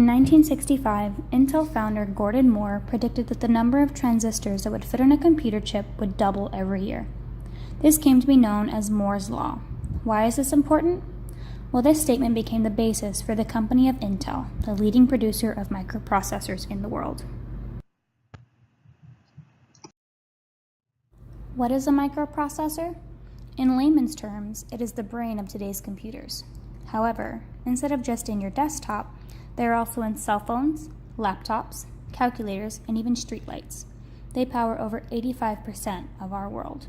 In 1965, Intel founder Gordon Moore predicted that the number of transistors that would fit on a computer chip would double every year. This came to be known as Moore's Law. Why is this important? Well, this statement became the basis for the company of Intel, the leading producer of microprocessors in the world. What is a microprocessor? In layman's terms, it is the brain of today's computers. However, instead of just in your desktop, they are also in cell phones, laptops, calculators, and even streetlights. They power over 85% of our world.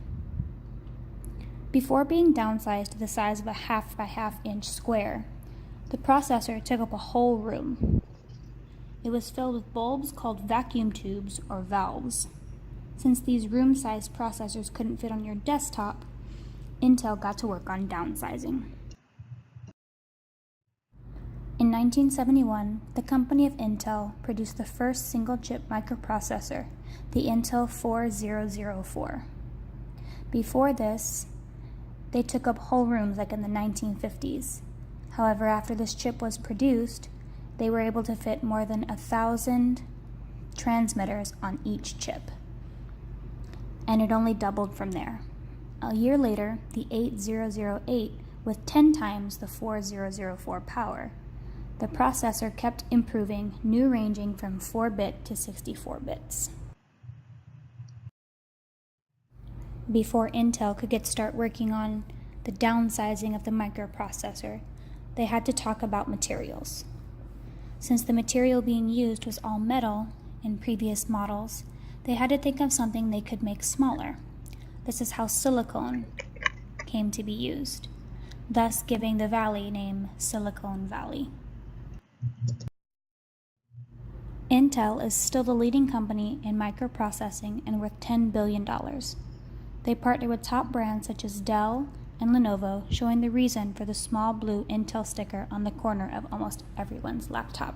Before being downsized to the size of a 1/2 by 1/2 inch square, the processor took up a whole room. It was filled with bulbs called vacuum tubes or valves. Since these room-sized processors couldn't fit on your desktop, Intel got to work on downsizing. In 1971, the company of Intel produced the first single-chip microprocessor, the Intel 4004. Before this, they took up whole rooms like in the 1950s. However, after this chip was produced, they were able to fit more than 1,000 transmitters on each chip. And it only doubled from there. A year later, the 8008 with 10 times the 4004 power. The processor kept improving, new ranging from 4-bit to 64 bits. Before Intel could start working on the downsizing of the microprocessor, they had to talk about materials. Since the material being used was all metal in previous models, they had to think of something they could make smaller. This is how silicone came to be used, thus giving the valley name Silicon Valley. Intel is still the leading company in microprocessing and worth $10 billion. They partner with top brands such as Dell and Lenovo, showing the reason for the small blue Intel sticker on the corner of almost everyone's laptop.